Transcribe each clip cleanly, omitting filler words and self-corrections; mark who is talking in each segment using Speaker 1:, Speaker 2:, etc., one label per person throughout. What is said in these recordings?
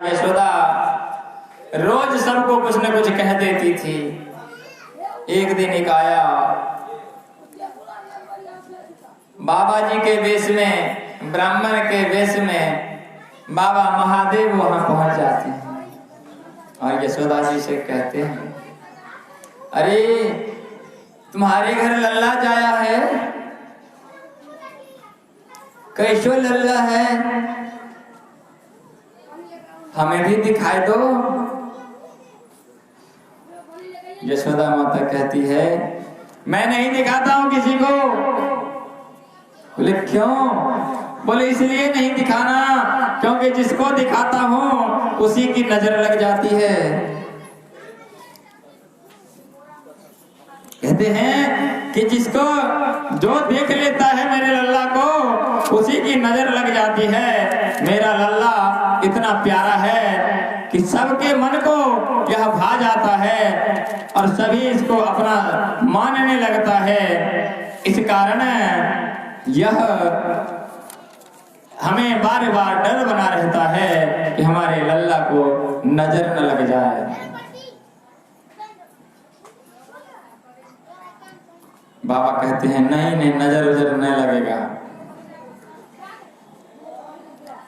Speaker 1: यशोदा रोज सबको कुछ न कुछ कह देती थी। एक दिन एक आया बाबा जी के वेश में, ब्राह्मण के वेश में बाबा महादेव वहां पहुंच जाते हैं और यशोदा जी से कहते हैं, अरे तुम्हारे घर लल्ला जाया है, कैसो लल्ला है, हमें भी दिखाई दो। यशोदा माता कहती है, मैं नहीं दिखाता हूं किसी को। बोले क्यों? बोले इसलिए नहीं दिखाना क्योंकि जिसको दिखाता हूं उसी की नजर लग जाती है। कहते हैं कि जिसको जो देख लेता है मेरे लल्ला को उसी की नजर लग जाती है। मेरा लल्ला इतना प्यारा है कि सबके मन को यह भा जाता है और सभी इसको अपना मानने लगता है। इस कारण यह हमें बार बार डर बना रहता है कि हमारे लल्ला को नजर न लग जाए। बाबा कहते हैं नहीं नहीं, नजर उजर नहीं लगेगा।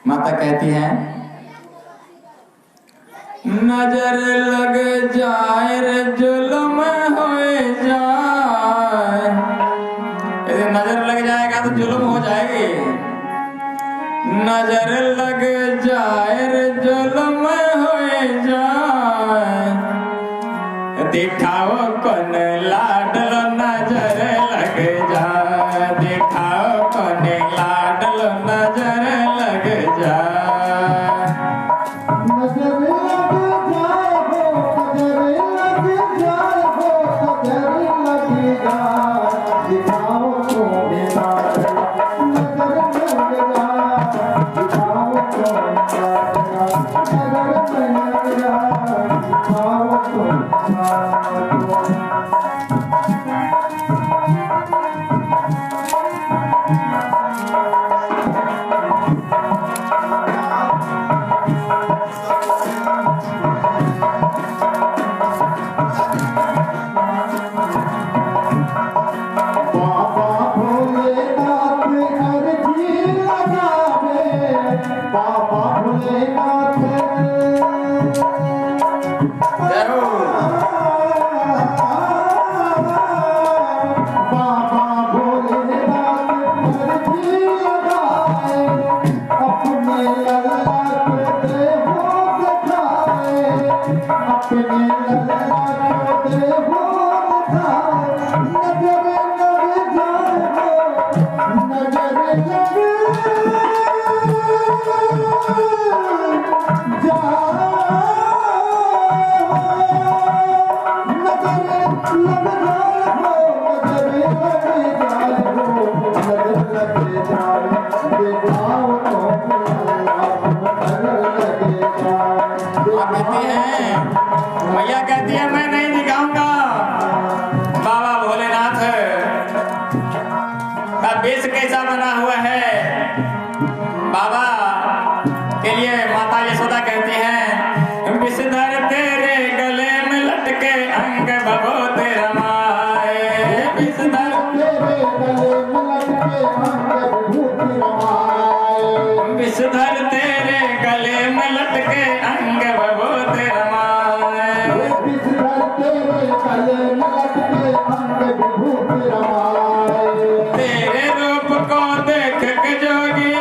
Speaker 1: माता कहती है, नजर लग जाए रे जुल्म हो जाए। यदि नजर लग जाएगा तो जुल्म हो जाएगी। नजर लग जाए रे जुल्म हो जाए, दिखाओ कौन लाडलो नजर लग जाए, दिखाओ कौन लाडलो नजर लग जाए।
Speaker 2: नजर लग जाए हो, नजर लग जाए हो, नजर लग जाए, दिखाओ कौन लाडलो नजर लग जाए, दिखाओ कौन लाडलो नजर लग जाए, दिखाओ कौन लाडलो।
Speaker 1: मैया कहती है मैं नहीं दिखाऊंगा। बाबा भोलेनाथ का वेश कैसा बना हुआ है, बाबा के लिए माता यशोदा कहती हैं, विषधर तेरे गले में लटके अंग भभूत रमाए, विषधर
Speaker 2: तेरे गले में लटके अंग भभूत रमाए,
Speaker 1: विषधर तेरे गले में लटके अंग भभूत रमाए,
Speaker 2: विषधर तेरे गले में लटके अंग भभूत रमाए।
Speaker 1: तेरे रूप को देख के जोगी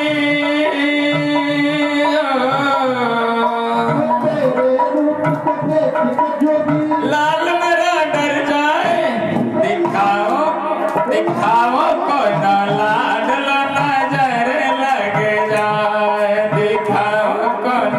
Speaker 1: लाल मेरा डर जाए, दिखाओ दिखाओ कौन लाडलो नजर लग जाए, दिखाओ कौन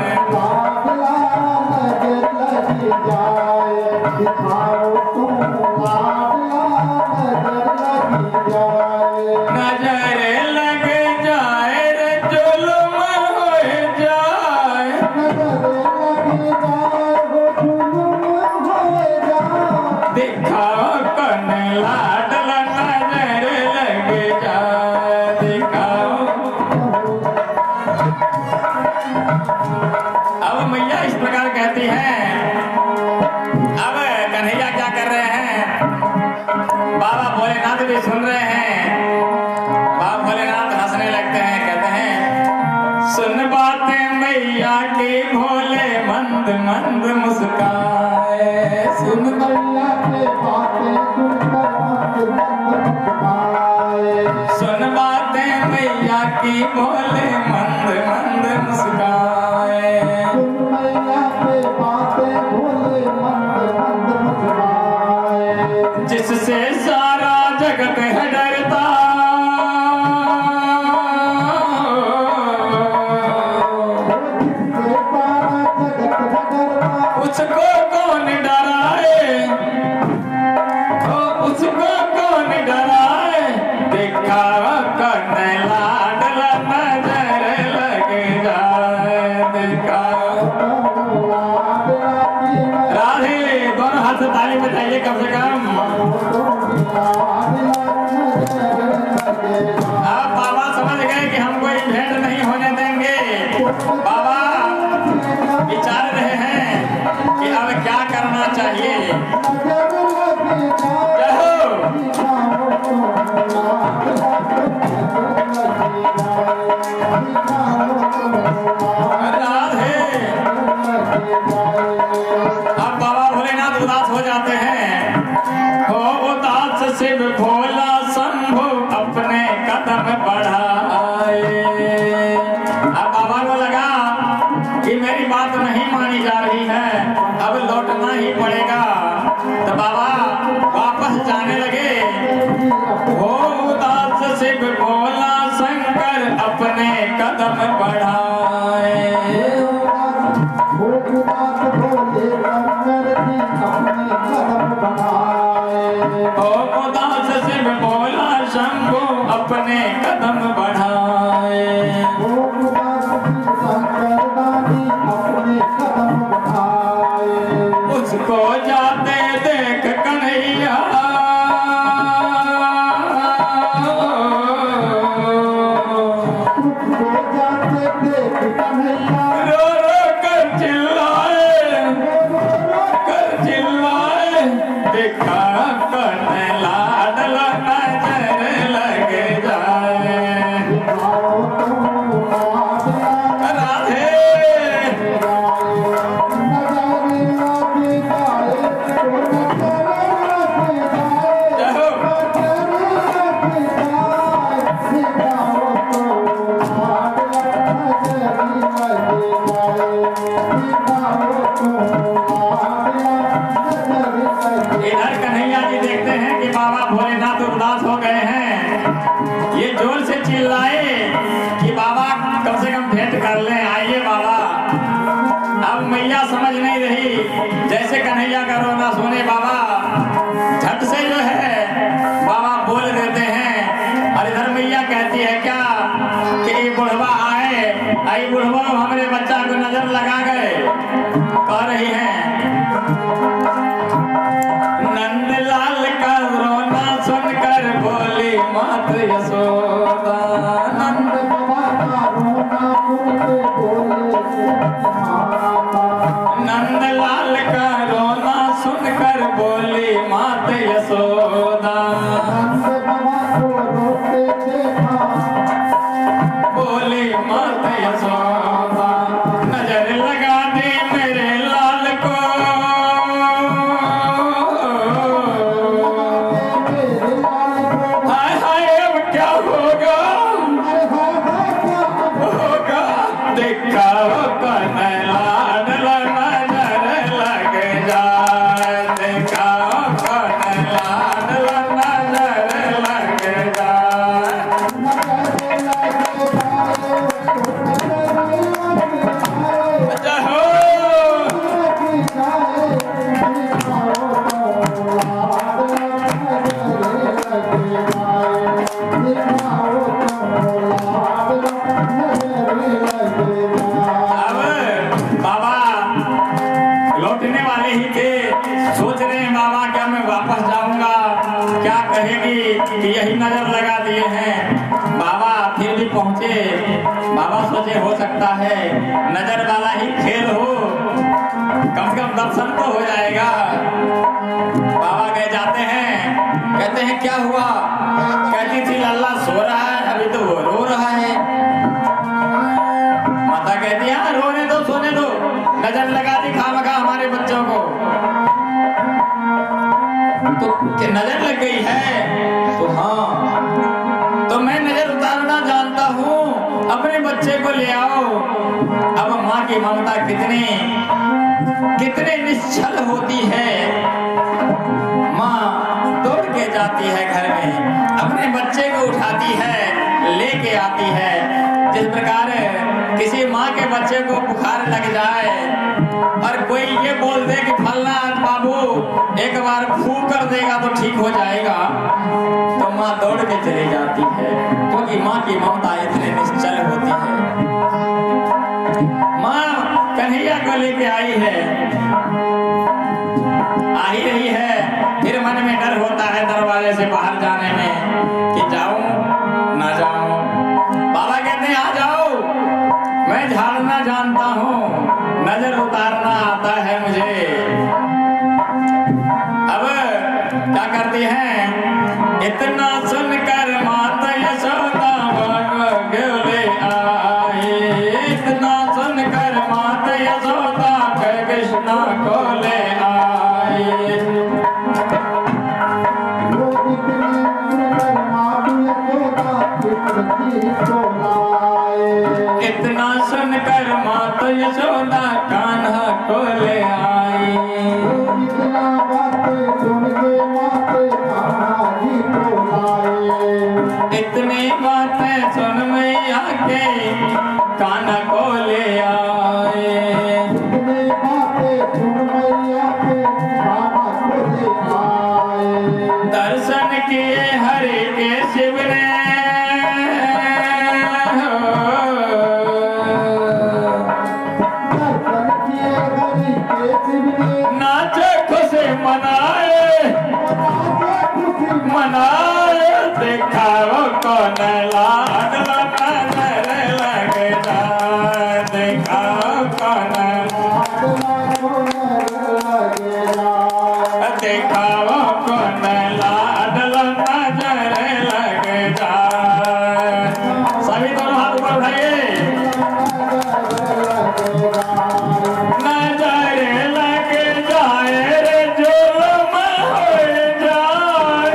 Speaker 1: इस प्रकार कहती है। अब कन्हैया क्या कर रहे हैं, बाबा भोलेनाथ भी सुन रहे हैं। बाबा भोलेनाथ हंसने लगते हैं, कहते हैं सुन बातें मैया की भोले मंद मंद मुस्काए।
Speaker 2: सुन मैया के बातें सुनकर मंद मंद मुस्काए।
Speaker 1: सुन बातें मैया की भोले मंद मंद मुस्काए।
Speaker 2: सुन मैया के बातें भोले मंद मंद मुस्काए।
Speaker 1: जिससे सारा जगत है डरता,
Speaker 2: जिससे सारा जगत है डरता।
Speaker 1: उसको कौन डराए, उसको कौन डराए। देखा करने लाडला नजर लग जाए। देखा राधे, दोनों हाथ से ताली बजाइए कम से कम। अब बाबा समझ गए कि हम कोई भेंट नहीं होने देंगे। बाबा विचार रहे हैं कि अब क्या करना चाहिए। जय हो। राधे। अब बाबा भोलेनाथ उदास हो जाते हैं। हो उदास शिव भोला शंभु अपने कदम बढ़ाए। अब बाबा को लगा कि मेरी बात नहीं मानी जा रही है, अब लौटना ही पड़ेगा। तो बाबा वापस जाने लगे। हो उदास शिव भोला शंकर अपने कदम बढ़ाए। हो उदास शिव भोला शंभु अपने कदम बढ़ाए। उसको जाते देख कन्हैया रो रो कर चिल्लाए। देखा करने लाडला नजर लग जाए। राधे। जय हो। इधर कन्हैया जी देखते हैं कि बाबा भोलेनाथ उदास हो गए हैं। ये जोर से चिल्लाए कि बाबा कम से कम भेंट कर लें, आइए बाबा। अब मैया समझ नहीं रही, जैसे कन्हैया का रोना सुने बाबा झट से जो है बाबा बोल देते हैं। और इधर मैया कहती है क्या कि ये बुढ़वा आए, आई बुढ़वा हमारे बच्चा को नजर लगा गए। कह रही हैं नंदलाल का रोना सुनकर बोली मात यशोदा। नंदलाल का रोना सुनकर बोली मात यशोदा। बोली मात यशोदा नजर लगा दे मेरे लाल को। हाय हाय अब क्या होगा, देखा कन्हैया लाडला नजर लग जाए। देखा कन्हैया लाडला नजर लग जाए। जय हो। लौटने वाले ही थे, सोच रहे हैं बाबा क्या मैं वापस जाऊंगा, क्या कहेगी कि यही नजर लगा दिए हैं। बाबा फिर भी पहुंचे। बाबा सोचे हो सकता है नजर वाला ही खेल हो, दर्शन तो हो जाएगा। बाबा गए जाते हैं, कहते हैं क्या हुआ? कहती थी लल्ला सो रहा है, अभी तो वो रो रहा है। माता कहती है हाँ रोने दो, सोने दो, नजर लगा दी खामखा हमारे बच्चों को। तो कि नजर लग गई है? तो हाँ, तो मैं नजर उतारना जानता हूँ, अपने बच्चे को ले आओ। अब माँ की ममता कितने निश्चल होती है। माँ दौड़ के जाती है घर में, अपने बच्चे को उठाती है, लेके आती है। जिस प्रकार किसी माँ के बच्चे को बुखार लग जाए और कोई ये बोल दे कि फलना बाबू एक बार फू कर देगा तो ठीक हो जाएगा, तो माँ दौड़ के चली जाती है, क्योंकि माँ की ममता इतनी निश्चल होती है। माँ कन्हैया को लेके आई है, आ ही रही है, फिर मन में डर होता है दरवाजे से बाहर जाने में कि जाऊं ना जाऊं। बाबा कहते हैं आ जाओ, मैं झाड़ना जानता हूँ, नजर उतारना आता है मुझे। अब क्या करती हैं? इतना सुनकर माता यशोदा ले आई, इतना सुनकर माता यशोदा कृष्णा को ले आई। इतना सुनकर माता यशोदा कान्हा को ले आई।
Speaker 2: इतना बातें सुन के माते कान्हा जी को लाए।
Speaker 1: इतनी बातें सुन मैया के कान्हा को ले आए।
Speaker 2: इतनी बातें सुन मैया के कान्हा को ले आए।
Speaker 1: दर्शन किए हरि के शिव ने,
Speaker 2: दर्शन किए हरि के शिव ने,
Speaker 1: नाचे खुशी मनाए, मनाए दिखाओ कौन लाडला नजर लग जाए, दिखाओ कौन दिखाओ कौन लाडला नजर लग जाए। सभी दोनों हाथ ऊपर उठाइए। नजर लग जाए रे जुल्म हो जाए,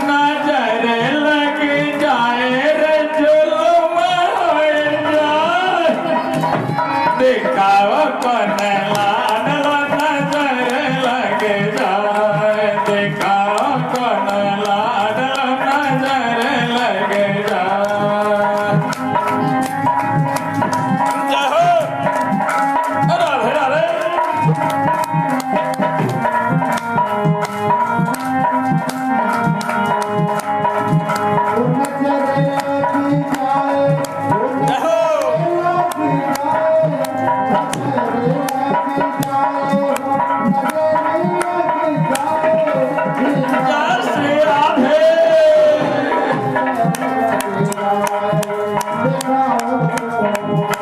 Speaker 1: नजर लग जाए रे जुल्म हो जाए, दिखाओ कौन लाडला नजर लग जाए, दिखाओ कौन लाडला नजर लग जाए। जय हो, राधे राधे। जय हो, जय श्री राधे।
Speaker 2: Thank you.